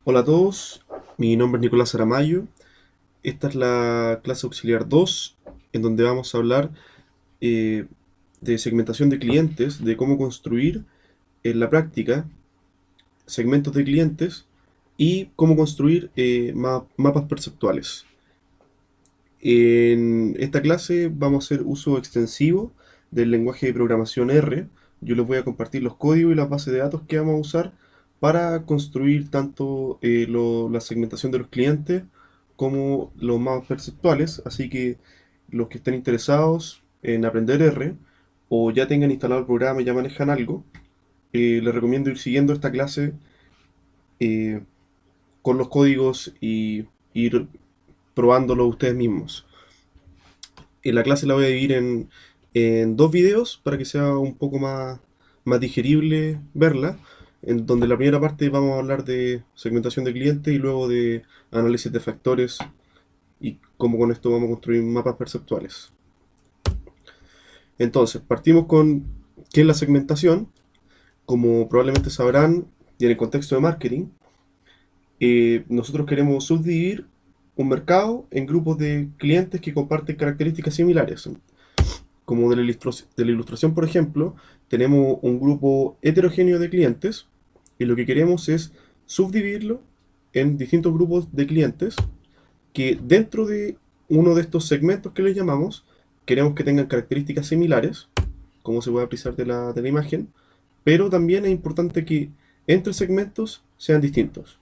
Hola a todos, mi nombre es Nicolás Aramayo. Esta es la clase auxiliar 2, en donde vamos a hablar eh, de segmentación de clientes, de cómo construir en la práctica segmentos de clientes y cómo construir mapas perceptuales. En esta clase vamos a hacer uso extensivo del lenguaje de programación R. Yo les voy a compartir los códigos y las bases de datos que vamos a usar para construir tanto la segmentación de los clientes como los mapas perceptuales. Así que los que estén interesados en aprender R o ya tengan instalado el programa y ya manejan algo, les recomiendo ir siguiendo esta clase eh, con los códigos y ir probándolo ustedes mismos. La clase la voy a dividir en dos videos para que sea un poco más digerible verla, en donde la primera parte vamos a hablar de segmentación de clientes y luego de análisis de factores y cómo con esto vamos a construir mapas perceptuales. Entonces, partimos con qué es la segmentación. Como probablemente sabrán, y en el contexto de marketing, nosotros queremos subdividir un mercado en grupos de clientes que comparten características similares. Como de la ilustración, por ejemplo, tenemos un grupo heterogéneo de clientes y lo que queremos es subdividirlo en distintos grupos de clientes que dentro de uno de estos segmentos que les llamamos, queremos que tengan características similares, como se puede apreciar de la imagen, pero también es importante que entre segmentos sean distintos.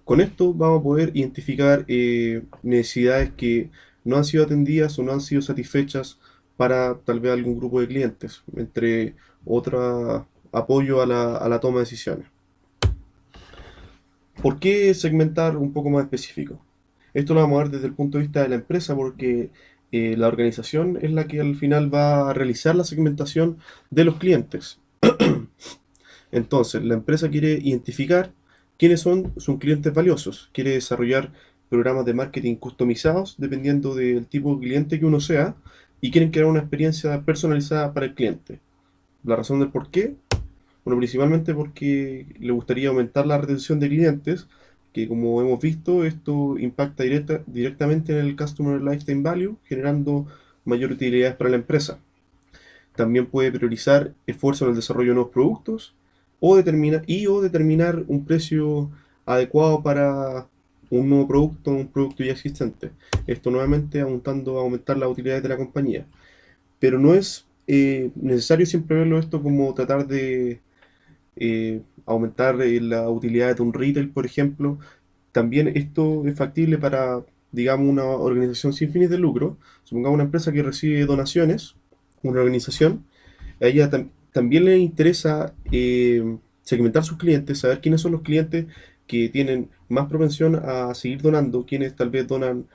Con esto vamos a poder identificar necesidades que no han sido atendidas o no han sido satisfechas para tal vez algún grupo de clientes, entre otro apoyo a la toma de decisiones. ¿Por qué segmentar un poco más específico? Esto lo vamos a ver desde el punto de vista de la empresa porque la organización es la que al final va a realizar la segmentación de los clientes. Entonces, la empresa quiere identificar quiénes son sus clientes valiosos, quiere desarrollar programas de marketing customizados dependiendo del tipo de cliente que uno sea y quieren crear una experiencia personalizada para el cliente. La razón del por qué, bueno, principalmente porque le gustaría aumentar la retención de clientes, que como hemos visto, esto impacta directamente en el Customer Lifetime Value, generando mayor utilidades para la empresa. También puede priorizar esfuerzo en el desarrollo de nuevos productos o determinar un precio adecuado para un producto ya existente. Esto nuevamente aumentar las utilidades de la compañía. Pero no es necesario siempre verlo esto como tratar de aumentar la utilidad de un retail, por ejemplo. También esto es factible para, digamos, una organización sin fines de lucro. Supongamos una empresa que recibe donaciones, una organización, a ella también le interesa segmentar sus clientes, saber quiénes son los clientes que tienen más propensión a seguir donando, quienes tal vez donan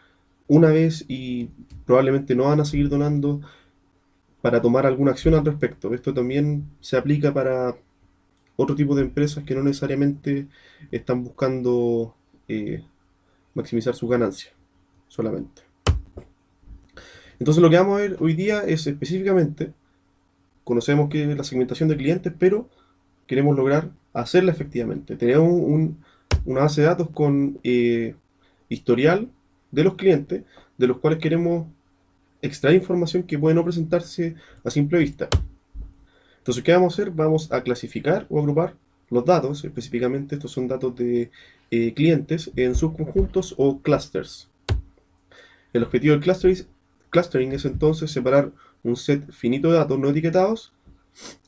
una vez y probablemente no van a seguir donando para tomar alguna acción al respecto. Esto también se aplica para otro tipo de empresas que no necesariamente están buscando eh, maximizar sus ganancias solamente. Entonces lo que vamos a ver hoy día es específicamente, conocemos que es la segmentación de clientes, pero queremos lograr hacerla efectivamente. Tenemos una base de datos con historial de los clientes, de los cuales queremos extraer información que puede no presentarse a simple vista. Entonces, ¿qué vamos a hacer? Vamos a clasificar o agrupar los datos, específicamente estos son datos de clientes, en subconjuntos o clusters. El objetivo del clustering es entonces separar un set finito de datos no etiquetados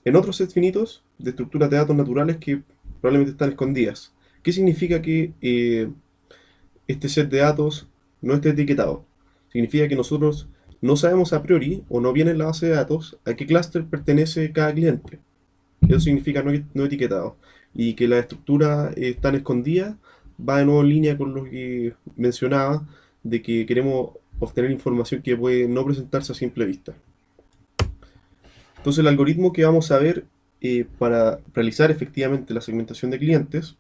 en otros sets finitos de estructuras de datos naturales que probablemente están escondidas. ¿Qué significa que este set de datos no esté etiquetado? Significa que nosotros no sabemos a priori o no viene en la base de datos a qué clúster pertenece cada cliente. Eso significa no etiquetado. Y que las estructuras están escondidas va de nuevo en línea con lo que mencionaba de que queremos obtener información que puede no presentarse a simple vista. Entonces el algoritmo que vamos a ver para realizar efectivamente la segmentación de clientes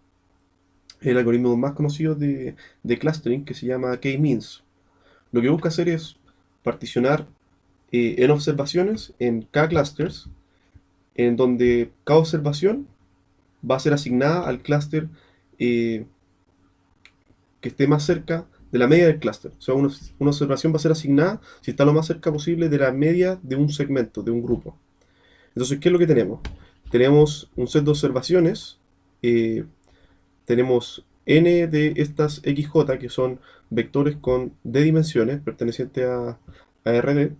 es el algoritmo más conocido de clustering que se llama K-means. Lo que busca hacer es particionar en observaciones en K-clusters, en donde cada observación va a ser asignada al clúster que esté más cerca de la media del clúster. O sea, una observación va a ser asignada si está lo más cerca posible de la media de un segmento, de un grupo. Entonces, ¿qué es lo que tenemos? Tenemos un set de observaciones, eh, tenemos n de estas xj, que son vectores con d dimensiones, pertenecientes a RD,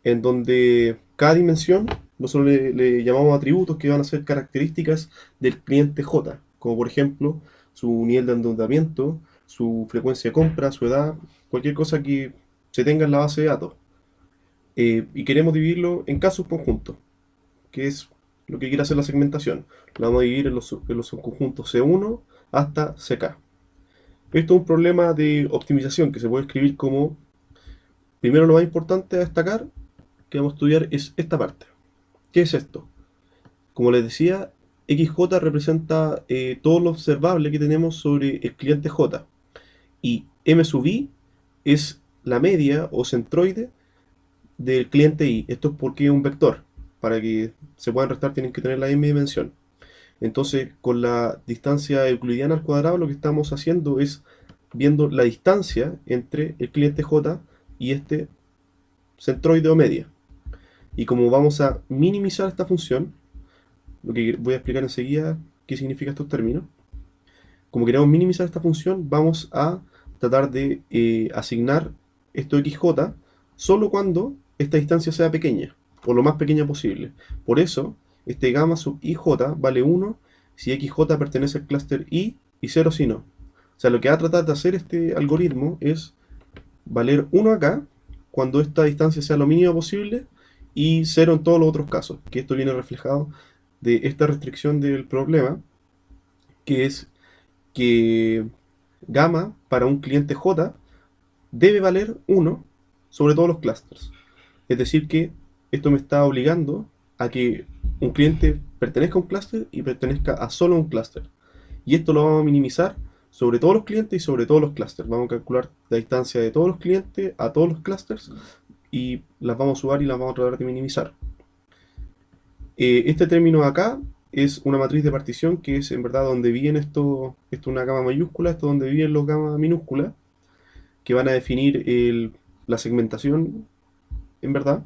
en donde cada dimensión nosotros le llamamos atributos que van a ser características del cliente J, como por ejemplo su nivel de endeudamiento, su frecuencia de compra, su edad, cualquier cosa que se tenga en la base de datos. Y queremos dividirlo en casos conjuntos, que es lo que quiere hacer la segmentación. Lo vamos a dividir en los subconjuntos C1 hasta CK. Esto es un problema de optimización que se puede escribir como, primero lo más importante a destacar que vamos a estudiar es esta parte. ¿Qué es esto? Como les decía, XJ representa todo lo observable que tenemos sobre el cliente J. Y M sub I es la media o centroide del cliente I. Esto es porque es un vector. Para que se puedan restar tienen que tener la M dimensión. Entonces, con la distancia euclidiana al cuadrado, lo que estamos haciendo es viendo la distancia entre el cliente J y este centroide o media. Y como vamos a minimizar esta función, lo que voy a explicar enseguida qué significa estos términos, como queremos minimizar esta función, vamos a tratar de asignar esto xj solo cuando esta distancia sea pequeña, o lo más pequeña posible. Por eso, este gamma sub ij vale 1 si xj pertenece al clúster I y 0 si no. O sea, lo que va a tratar de hacer este algoritmo es valer 1 acá, cuando esta distancia sea lo mínimo posible, y 0 en todos los otros casos, que esto viene reflejado de esta restricción del problema, que es que gamma para un cliente J debe valer 1 sobre todos los clusters. Es decir que esto me está obligando a que un cliente pertenezca a un clúster y pertenezca a solo un clúster. Y esto lo vamos a minimizar sobre todos los clientes y sobre todos los clusters. Vamos a calcular la distancia de todos los clientes a todos los clusters y las vamos a sumar y las vamos a tratar de minimizar. Este término acá es una matriz de partición que es en verdad donde viven esto es una gama mayúscula, esto es donde viven los gamas minúsculas, que van a definir la segmentación en verdad.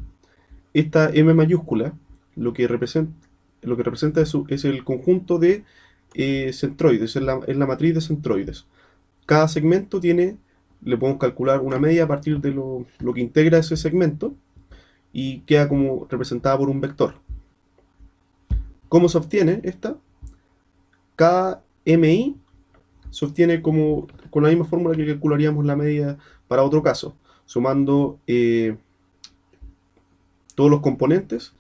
Esta M mayúscula lo que representa es el conjunto de centroides, es la matriz de centroides. Cada segmento le podemos calcular una media a partir de lo que integra ese segmento y queda como representada por un vector. ¿Cómo se obtiene esta? Cada MI se obtiene con la misma fórmula que calcularíamos la media para otro caso, sumando todos los componentes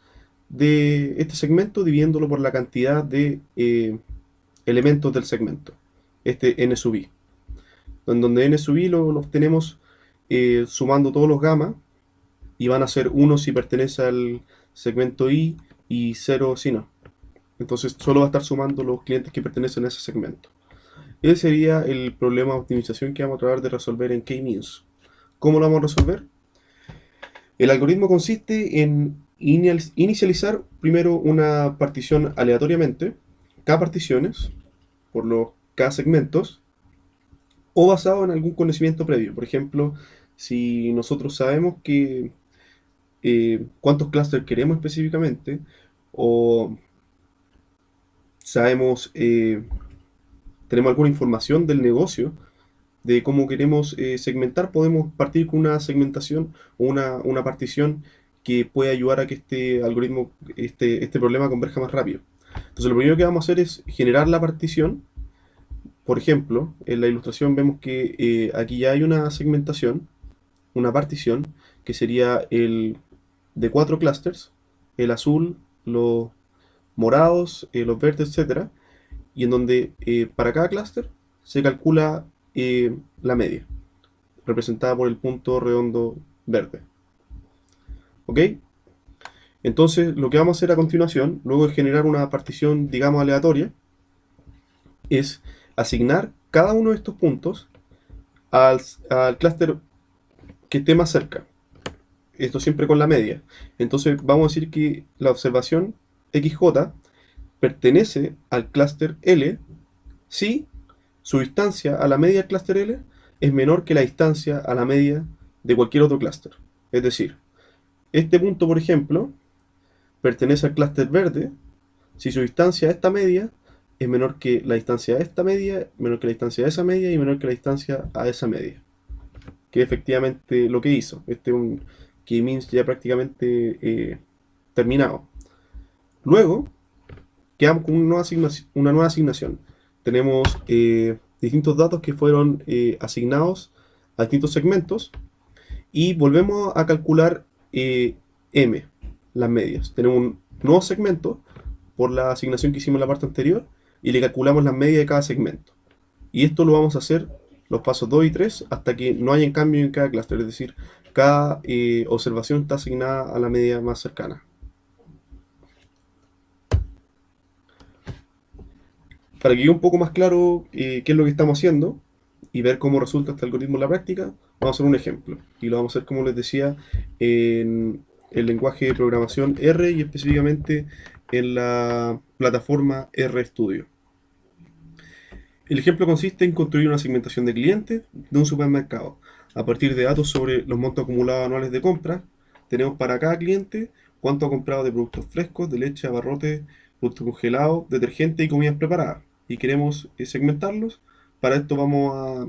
de este segmento, dividiéndolo por la cantidad de elementos del segmento, este n sub i, en donde n sub i lo obtenemos sumando todos los gamma, y van a ser 1 si pertenece al segmento i y 0 si no. Entonces solo va a estar sumando los clientes que pertenecen a ese segmento. Ese sería el problema de optimización que vamos a tratar de resolver en K-means. ¿Cómo lo vamos a resolver? El algoritmo consiste en inicializar primero una partición aleatoriamente, K particiones, por los K segmentos, o basado en algún conocimiento previo. Por ejemplo, si nosotros sabemos que cuántos clusters queremos específicamente, o sabemos, tenemos alguna información del negocio, de cómo queremos segmentar, podemos partir con una segmentación o una partición que puede ayudar a que este algoritmo, este problema converja más rápido. Entonces lo primero que vamos a hacer es generar la partición. Por ejemplo, en la ilustración vemos que aquí ya hay una segmentación, una partición, que sería el de 4 clusters, el azul, los morados, los verdes, etcétera, y en donde para cada clúster se calcula la media, representada por el punto redondo verde. ¿Ok? Entonces, lo que vamos a hacer a continuación, luego de generar una partición, digamos, aleatoria, es asignar cada uno de estos puntos al clúster que esté más cerca. Esto siempre con la media. Entonces, vamos a decir que la observación XJ pertenece al clúster L si su distancia a la media del clúster L es menor que la distancia a la media de cualquier otro clúster. Es decir, este punto, por ejemplo, pertenece al clúster verde si su distancia a esta media es menor que la distancia a esta media, menor que la distancia a esa media y menor que la distancia a esa media. Que es efectivamente lo que hizo. Este es un K-means ya prácticamente terminado. Luego, quedamos con una nueva asignación. Tenemos distintos datos que fueron asignados a distintos segmentos y volvemos a calcular M, las medias. Tenemos un nuevo segmento por la asignación que hicimos en la parte anterior y le calculamos las medias de cada segmento. Y esto lo vamos a hacer los pasos 2 y 3 hasta que no haya cambio en cada clúster, es decir, cada observación está asignada a la media más cercana. Para que quede un poco más claro qué es lo que estamos haciendo y ver cómo resulta este algoritmo en la práctica, vamos a hacer un ejemplo. Y lo vamos a hacer, como les decía, en el lenguaje de programación R y específicamente en la plataforma RStudio. El ejemplo consiste en construir una segmentación de clientes de un supermercado. A partir de datos sobre los montos acumulados anuales de compra, tenemos para cada cliente cuánto ha comprado de productos frescos, de leche, abarrotes, productos congelados, detergente y comidas preparadas. Y queremos segmentarlos. Para esto vamos a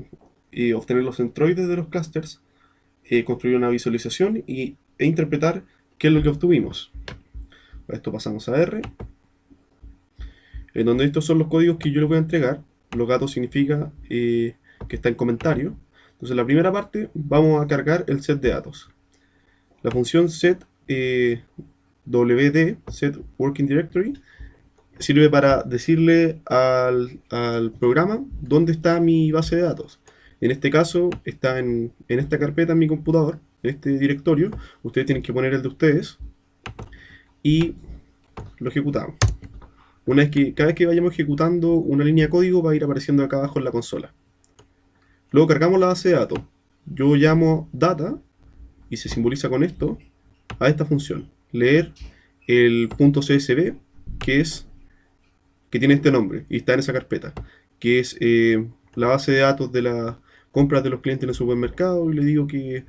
obtener los centroides de los clusters, construir una visualización e interpretar qué es lo que obtuvimos. Para esto pasamos a R, en donde estos son los códigos que yo les voy a entregar. Los gatos significa que está en comentario. Entonces, la primera parte vamos a cargar el set de datos. La función set wd, set working directory, sirve para decirle al programa dónde está mi base de datos. En este caso está en esta carpeta en mi computador, en este directorio. Ustedes tienen que poner el de ustedes y lo ejecutamos. Cada vez que vayamos ejecutando una línea de código va a ir apareciendo acá abajo en la consola. Luego cargamos la base de datos. Yo llamo data y se simboliza con esto a esta función. Leer el .csv que tiene este nombre y está en esa carpeta, que es la base de datos de las compras de los clientes en el supermercado, y le digo que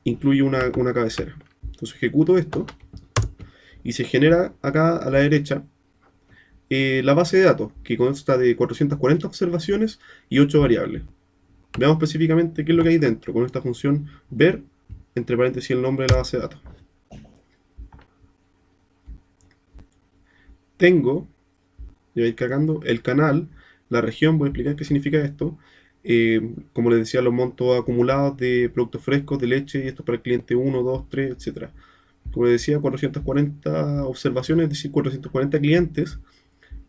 incluye una cabecera. Entonces ejecuto esto y se genera acá a la derecha la base de datos, que consta de 440 observaciones y 8 variables. Veamos específicamente qué es lo que hay dentro con esta función ver, entre paréntesis, el nombre de la base de datos. Tengo, voy a ir cargando, el canal, la región, voy a explicar qué significa esto. Como les decía, los montos acumulados de productos frescos, de leche, y esto es para el cliente 1, 2, 3, etc. Como les decía, 440 observaciones, es decir, 440 clientes.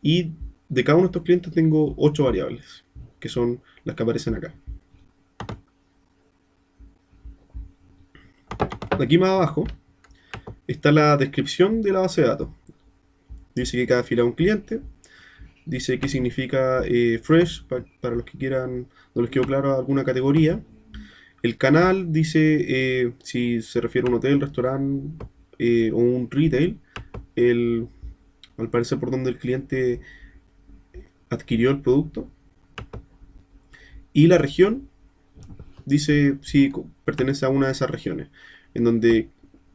Y de cada uno de estos clientes tengo 8 variables, que son las que aparecen acá. Aquí más abajo está la descripción de la base de datos. Dice que cada fila es un cliente. Dice qué significa fresh, para los que quieran, no les quedó claro alguna categoría. El canal dice si se refiere a un hotel, restaurante o un retail. Al parecer por donde el cliente adquirió el producto. Y la región dice si pertenece a una de esas regiones, en donde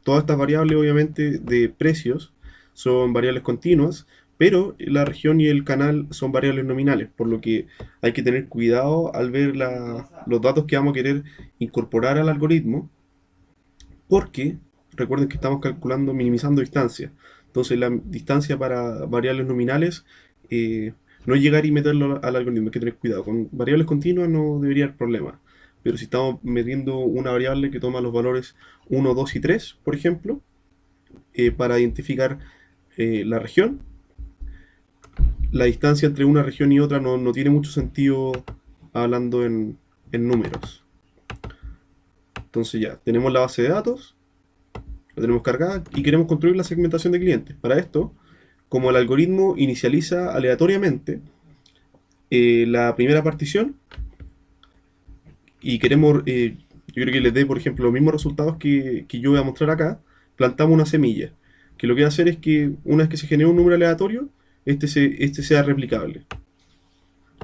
todas estas variables, obviamente, de precios son variables continuas, pero la región y el canal son variables nominales, por lo que hay que tener cuidado al ver los datos que vamos a querer incorporar al algoritmo, porque recuerden que estamos calculando, minimizando distancia. Entonces la distancia para variables nominales no es llegar y meterlo al algoritmo, hay que tener cuidado. Con variables continuas no debería haber problema. Pero si estamos metiendo una variable que toma los valores 1, 2 y 3, por ejemplo, para identificar la región, la distancia entre una región y otra no tiene mucho sentido hablando en números. Entonces ya, tenemos la base de datos, la tenemos cargada y queremos construir la segmentación de clientes. Para esto, como el algoritmo inicializa aleatoriamente la primera partición y queremos, yo creo que les dé, por ejemplo, los mismos resultados que yo voy a mostrar acá, plantamos una semilla, que lo que va a hacer es que una vez que se genere un número aleatorio, este sea replicable.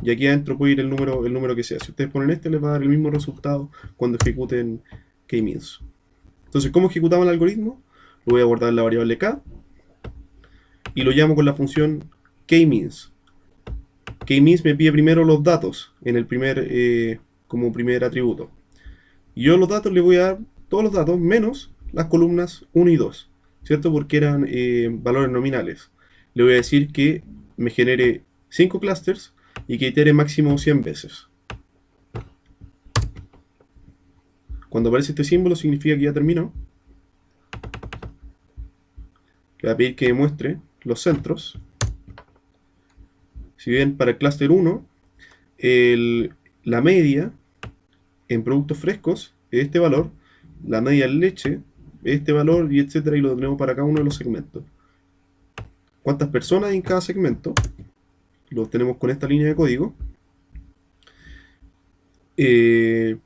y aquí adentro puede ir el número que sea. Si ustedes ponen este, les va a dar el mismo resultado cuando ejecuten k-means. Entonces, ¿cómo ejecutamos el algoritmo? Lo voy a guardar en la variable k y lo llamo con la función k-means. K-means me pide primero los datos en el como primer atributo. Y yo los datos le voy a dar todos los datos menos las columnas 1 y 2, ¿cierto? Porque eran valores nominales. Le voy a decir que me genere 5 clusters y que itere máximo 100 veces. Cuando aparece este símbolo significa que ya terminó. Le voy a pedir que me muestre los centros. Si bien para el cluster 1, la media en productos frescos es este valor, la media en leche es este valor, y etcétera, y lo tenemos para cada uno de los segmentos. ¿Cuántas personas hay en cada segmento? Lo tenemos con esta línea de código. Esto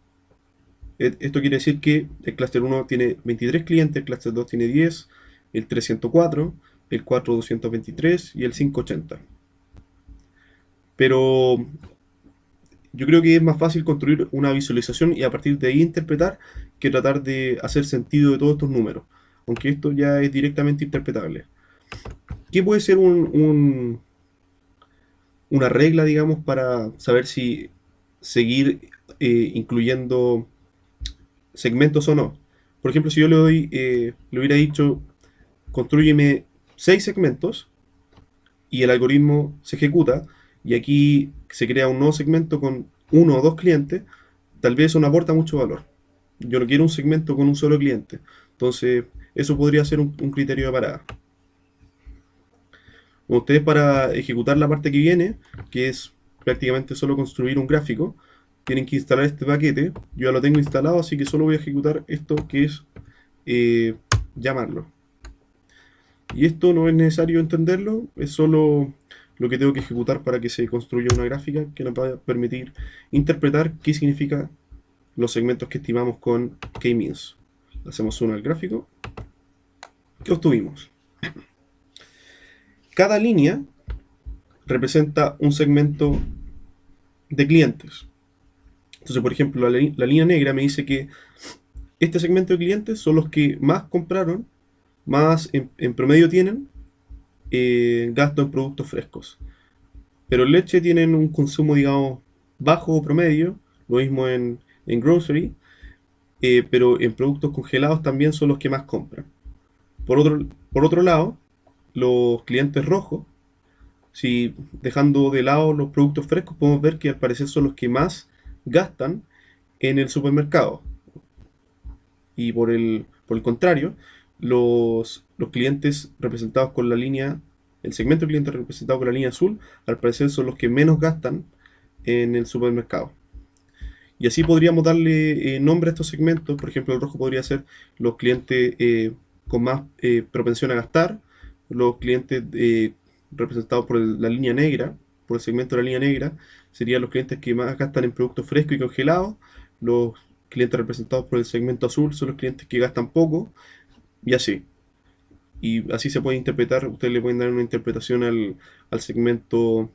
quiere decir que el cluster 1 tiene 23 clientes, el cluster 2 tiene 10, el 3 104, el 4 223 y el 5 80. Pero yo creo que es más fácil construir una visualización y a partir de ahí interpretar que tratar de hacer sentido de todos estos números, aunque esto ya es directamente interpretable. ¿Qué puede ser una regla, digamos, para saber si seguir incluyendo segmentos o no? Por ejemplo, si yo le hubiera dicho, construyeme 6 segmentos y el algoritmo se ejecuta y aquí se crea un nuevo segmento con uno o dos clientes, tal vez eso no aporta mucho valor. Yo no quiero un segmento con un solo cliente. Entonces, eso podría ser un criterio de parada. Ustedes, para ejecutar la parte que viene, que es prácticamente solo construir un gráfico, tienen que instalar este paquete. Yo ya lo tengo instalado, así que solo voy a ejecutar esto, que es llamarlo. Y esto no es necesario entenderlo, es solo lo que tengo que ejecutar para que se construya una gráfica que nos va a permitir interpretar qué significa los segmentos que estimamos con k-means. Hacemos uno al gráfico. ¿Qué obtuvimos? Cada línea representa un segmento de clientes. Entonces, por ejemplo, la línea negra me dice que este segmento de clientes son los que más compraron, más en promedio tienen gasto en productos frescos. Pero en leche tienen un consumo, digamos, bajo o promedio, lo mismo en grocery, pero en productos congelados también son los que más compran. Por otro lado, los clientes rojos, si dejando de lado los productos frescos, podemos ver que al parecer son los que más gastan en el supermercado. Y por el contrario, los clientes representados con la línea, el segmento de clientes representado con la línea azul, al parecer son los que menos gastan en el supermercado. Y así podríamos darle nombre a estos segmentos. Por ejemplo, el rojo podría ser los clientes con más propensión a gastar, los clientes representados por la línea negra, por el segmento de la línea negra, serían los clientes que más gastan en productos frescos y congelados. Los clientes representados por el segmento azul son los clientes que gastan poco, y así. Y así se puede interpretar, ustedes le pueden dar una interpretación al segmento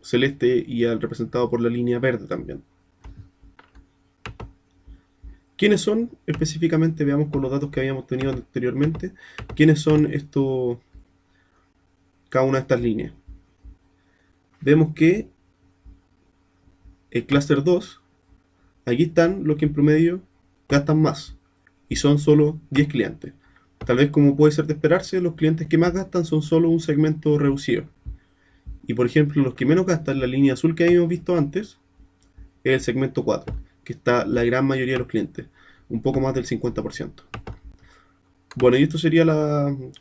celeste y al representado por la línea verde también. ¿Quiénes son específicamente? Veamos con los datos que habíamos tenido anteriormente. ¿Quiénes son cada una de estas líneas? Vemos que el cluster 2, aquí están los que en promedio gastan más. Y son solo 10 clientes. Tal vez, como puede ser de esperarse, los clientes que más gastan son solo un segmento reducido. Y por ejemplo, los que menos gastan, la línea azul que habíamos visto antes, es el segmento 4, que está la gran mayoría de los clientes, un poco más del 50%. Bueno, y esto sería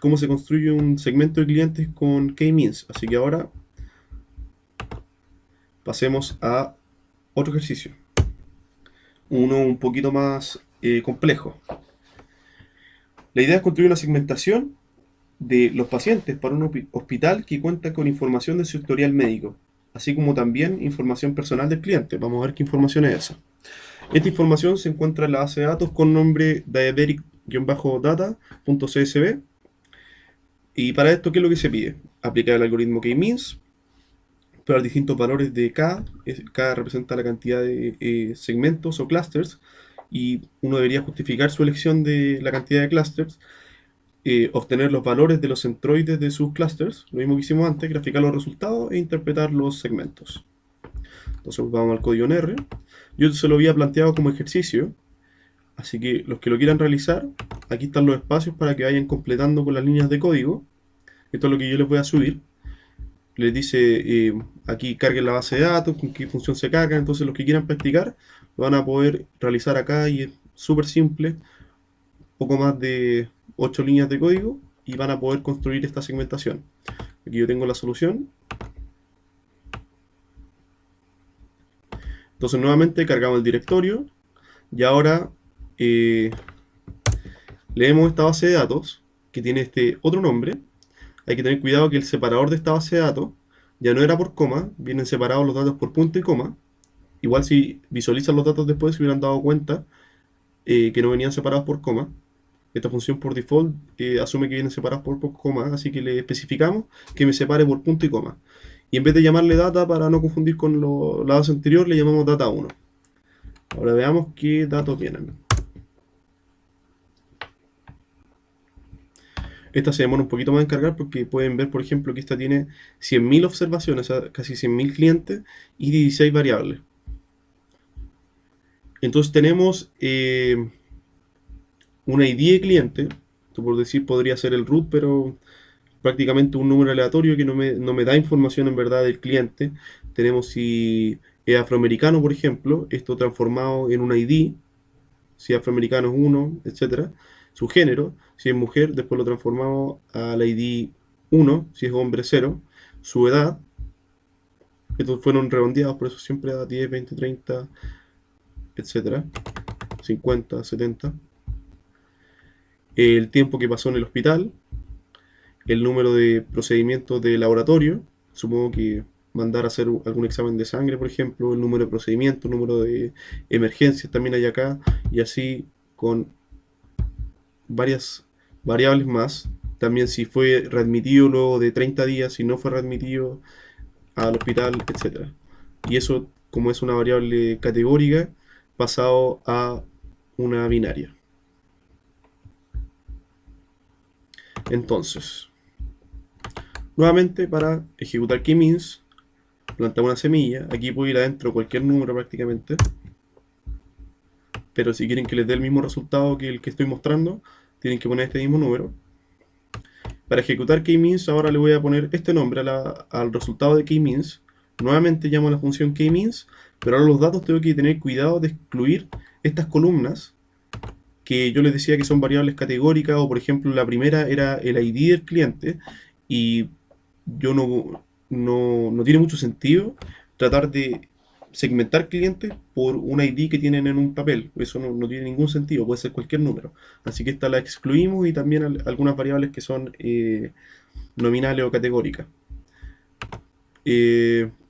cómo se construye un segmento de clientes con k-means. Así que ahora pasemos a otro ejercicio, uno un poquito más complejo. La idea es construir una segmentación de los pacientes para un hospital que cuenta con información de su historial médico, así como también información personal del cliente. Vamos a ver qué información es esa. Esta información se encuentra en la base de datos con nombre diabetic-data.csv. Y para esto, ¿qué es lo que se pide? Aplicar el algoritmo k-means, para distintos valores de K. K representa la cantidad de segmentos o clusters, y uno debería justificar su elección de la cantidad de clusters, obtener los valores de los centroides de sus clusters, lo mismo que hicimos antes, graficar los resultados e interpretar los segmentos. Entonces vamos al código en R. Yo se lo había planteado como ejercicio, así que los que lo quieran realizar, aquí están los espacios para que vayan completando con las líneas de código. Esto es lo que yo les voy a subir. Les dice aquí carguen la base de datos, con qué función se carga. Entonces los que quieran practicar lo van a poder realizar acá, y es súper simple, poco más de 8 líneas de código, y van a poder construir esta segmentación. Aquí yo tengo la solución. Entonces nuevamente cargamos el directorio, y ahora leemos esta base de datos que tiene este otro nombre. Hay que tener cuidado que el separador de esta base de datos ya no era por coma, vienen separados los datos por punto y coma. Igual si visualizan los datos después se hubieran dado cuenta que no venían separados por coma. Esta función por default asume que vienen separados por coma, así que le especificamos que me separe por punto y coma. Y en vez de llamarle data, para no confundir con la base anterior, le llamamos data 1. Ahora veamos qué datos vienen. Esta se demora un poquito más en cargar porque pueden ver, por ejemplo, que esta tiene 100.000 observaciones, o sea, casi 100.000 clientes y 16 variables. Entonces tenemos una ID de cliente. Esto por decir podría ser el root, pero prácticamente un número aleatorio que no me da información en verdad del cliente. Tenemos si es afroamericano, por ejemplo, esto transformado en una ID, si es afroamericano es 1, etc. Su género, si es mujer, después lo transformamos a la ID 1, si es hombre 0. Su edad, estos fueron redondeados, por eso siempre da 10, 20, 30, etc. 50, 70. El tiempo que pasó en el hospital, el número de procedimientos de laboratorio, supongo que mandar a hacer algún examen de sangre, por ejemplo, el número de procedimientos, el número de emergencias también hay acá, y así con varias variables más. También si fue readmitido luego de 30 días, si no fue readmitido al hospital, etc. Y eso, como es una variable categórica, pasado a una binaria. Entonces, nuevamente para ejecutar k-means, plantar una semilla. Aquí puede ir adentro cualquier número prácticamente, pero si quieren que les dé el mismo resultado que el que estoy mostrando, tienen que poner este mismo número. Para ejecutar k-means ahora le voy a poner este nombre al resultado de k-means. Nuevamente llamo a la función k-means, pero ahora los datos tengo que tener cuidado de excluir estas columnas que yo les decía que son variables categóricas, o por ejemplo la primera era el ID del cliente, y yo no tiene mucho sentido tratar de segmentar clientes por un ID que tienen en un papel. Eso no tiene ningún sentido, puede ser cualquier número. Así que esta la excluimos, y también algunas variables que son nominales o categóricas.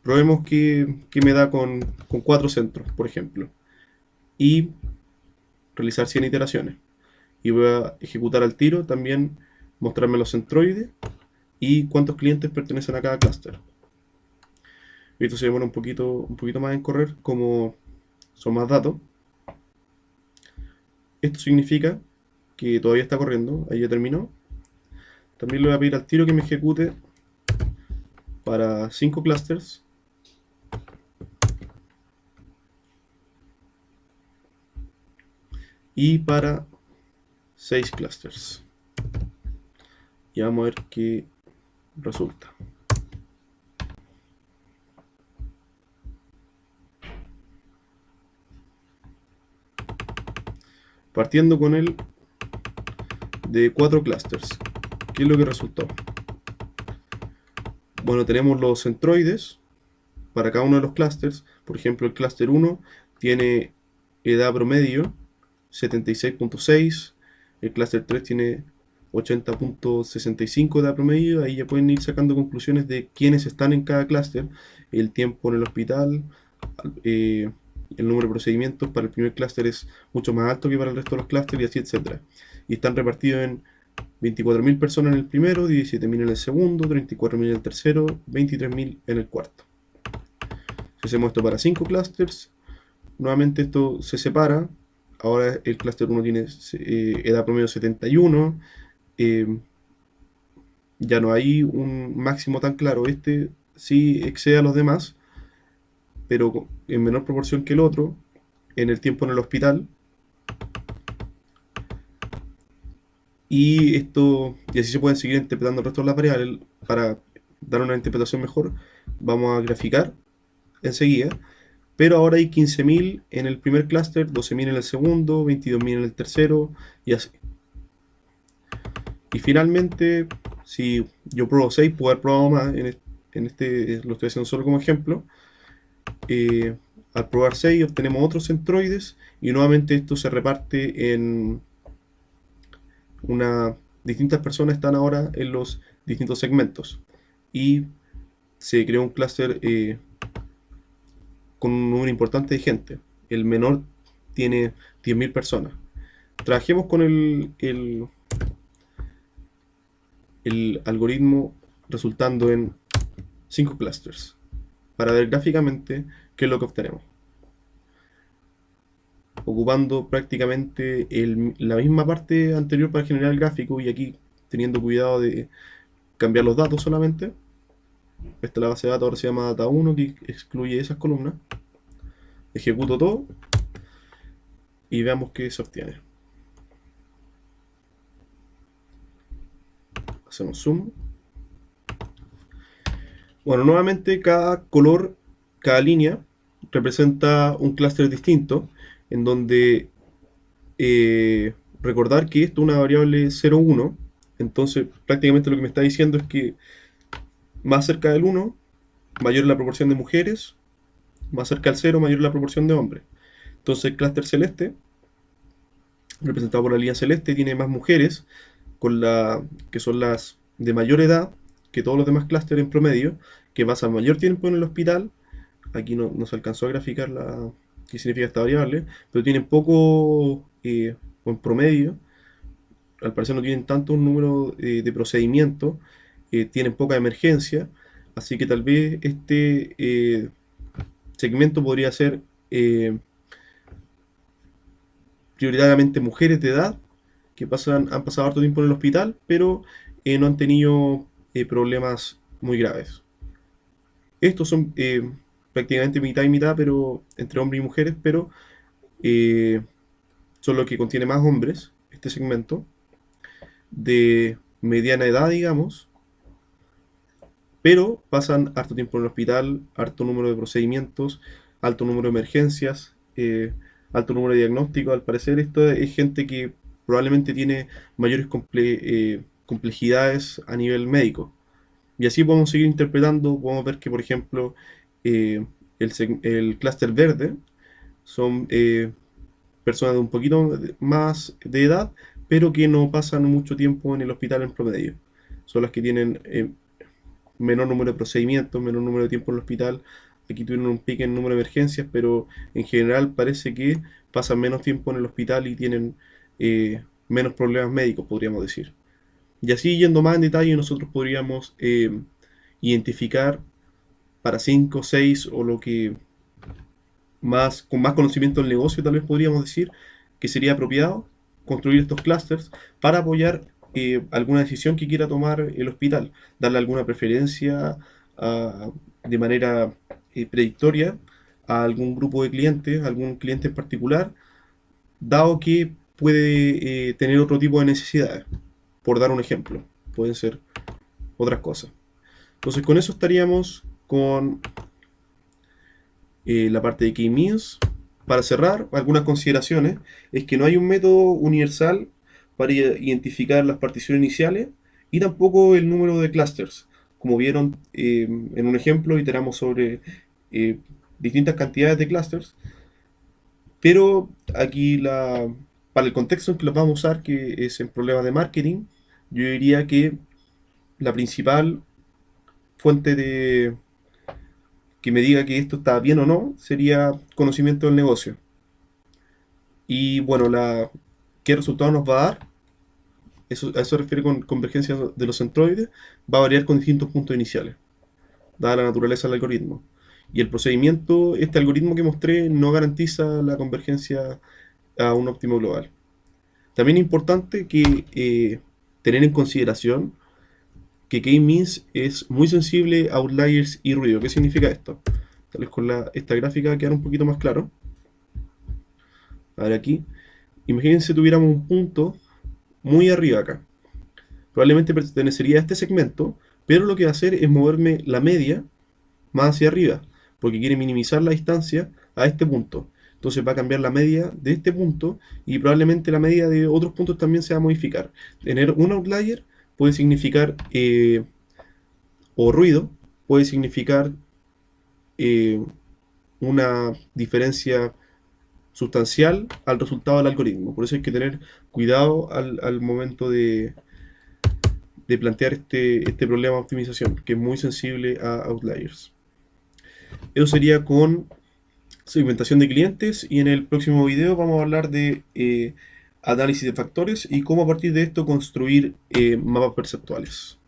Probemos que me da con 4 centros, por ejemplo, y realizar 100 iteraciones. Y voy a ejecutar al tiro también, mostrarme los centroides y cuántos clientes pertenecen a cada clúster. Esto se demora un poquito más en correr, como son más datos. Esto significa que todavía está corriendo, ahí ya terminó. También le voy a pedir al tiro que me ejecute para 5 clusters. Y para 6 clusters. Y vamos a ver qué resulta. Partiendo con el de 4 clusters. ¿Qué es lo que resultó? Bueno, tenemos los centroides para cada uno de los clusters. Por ejemplo, el cluster 1 tiene edad promedio 76.6. El cluster 3 tiene 80.65 de promedio. Ahí ya pueden ir sacando conclusiones de quiénes están en cada clúster, el tiempo en el hospital, el número de procedimientos. Para el primer clúster es mucho más alto que para el resto de los clústeres, y así, etc. Y están repartidos en 24.000 personas en el primero, 17.000 en el segundo, 34.000 en el tercero, 23.000 en el cuarto. Si hacemos esto para 5 clusters, nuevamente esto se separa. Ahora el cluster 1 tiene edad promedio 71. Ya no hay un máximo tan claro. Este sí excede a los demás, pero en menor proporción que el otro, en el tiempo en el hospital. Y así se pueden seguir interpretando el resto de las variables. Para dar una interpretación mejor, vamos a graficar enseguida. Pero ahora hay 15.000 en el primer clúster, 12.000 en el segundo, 22.000 en el tercero, y así. Y finalmente, si yo pruebo 6, puedo haber probado más. En este lo estoy haciendo solo como ejemplo. Al probar 6 obtenemos otros centroides, y nuevamente esto se reparte en distintas personas están ahora en los distintos segmentos. Y se creó un clúster con un número importante de gente. El menor tiene 10.000 personas. Trabajemos con el algoritmo resultando en 5 clusters para ver gráficamente qué es lo que obtenemos. Ocupando prácticamente la misma parte anterior para generar el gráfico, y aquí teniendo cuidado de cambiar los datos solamente. Esta es la base de datos, ahora se llama data 1, que excluye esas columnas. Ejecuto todo y veamos qué se obtiene. Hacemos zoom. Bueno, nuevamente cada color, cada línea representa un clúster distinto, en donde recordar que esto es una variable 0, 1. Entonces prácticamente lo que me está diciendo es que más cerca del 1, mayor es la proporción de mujeres, más cerca del 0, mayor es la proporción de hombres. Entonces el clúster celeste, representado por la línea celeste, tiene más mujeres, que son las de mayor edad que todos los demás clústeres en promedio, que pasan mayor tiempo en el hospital. Aquí no se alcanzó a graficar qué significa esta variable, pero tienen poco, o en promedio, al parecer no tienen tanto un número de procedimientos, tienen poca emergencia, así que tal vez este segmento podría ser prioritariamente mujeres de edad que han pasado harto tiempo en el hospital, pero no han tenido problemas muy graves. Estos son prácticamente mitad y mitad, pero entre hombres y mujeres, pero son los que contiene más hombres, este segmento, de mediana edad, digamos, pero pasan harto tiempo en el hospital, harto número de procedimientos, alto número de emergencias, alto número de diagnósticos. Al parecer esto es gente que probablemente tiene mayores complejidades a nivel médico. Y así podemos seguir interpretando. Podemos ver que, por ejemplo, el clúster verde son personas de un poquito más de edad, pero que no pasan mucho tiempo en el hospital en promedio. Son las que tienen menor número de procedimientos, menor número de tiempo en el hospital. Aquí tuvieron un pico en número de emergencias, pero en general parece que pasan menos tiempo en el hospital y tienen menos problemas médicos, podríamos decir. Y así, yendo más en detalle, nosotros podríamos identificar para 5, 6 o lo que con más conocimiento del negocio, tal vez podríamos decir que sería apropiado construir estos clusters para apoyar alguna decisión que quiera tomar el hospital, darle alguna preferencia de manera predictoria a algún grupo de clientes, a algún cliente en particular, dado que puede tener otro tipo de necesidades. Por dar un ejemplo, pueden ser otras cosas. Entonces con eso estaríamos con la parte de K-means. Para cerrar, algunas consideraciones es que no hay un método universal para identificar las particiones iniciales y tampoco el número de clusters. Como vieron en un ejemplo, iteramos sobre distintas cantidades de clusters, pero aquí para el contexto en que los vamos a usar, que es en problemas de marketing, yo diría que la principal fuente de que me diga que esto está bien o no sería conocimiento del negocio. Y bueno, ¿qué resultado nos va a dar? A eso se refiere con convergencia de los centroides. Va a variar con distintos puntos iniciales, dada la naturaleza del algoritmo. Y el procedimiento, este algoritmo que mostré, no garantiza la convergencia a un óptimo global. También es importante que tener en consideración que K-means es muy sensible a outliers y ruido. ¿Qué significa esto? Tal vez con esta gráfica va a quedar un poquito más claro. A ver aquí. Imagínense tuviéramos un punto muy arriba acá. Probablemente pertenecería a este segmento, pero lo que va a hacer es moverme la media más hacia arriba, porque quiere minimizar la distancia a este punto. Entonces va a cambiar la media de este punto y probablemente la media de otros puntos también se va a modificar. Tener un outlier puede significar, o ruido, puede significar eh, una diferencia sustancial al resultado del algoritmo. Por eso hay que tener cuidado al momento de plantear este problema de optimización, que es muy sensible a outliers. Eso sería con segmentación de clientes, y en el próximo video vamos a hablar de análisis de factores y cómo a partir de esto construir mapas perceptuales.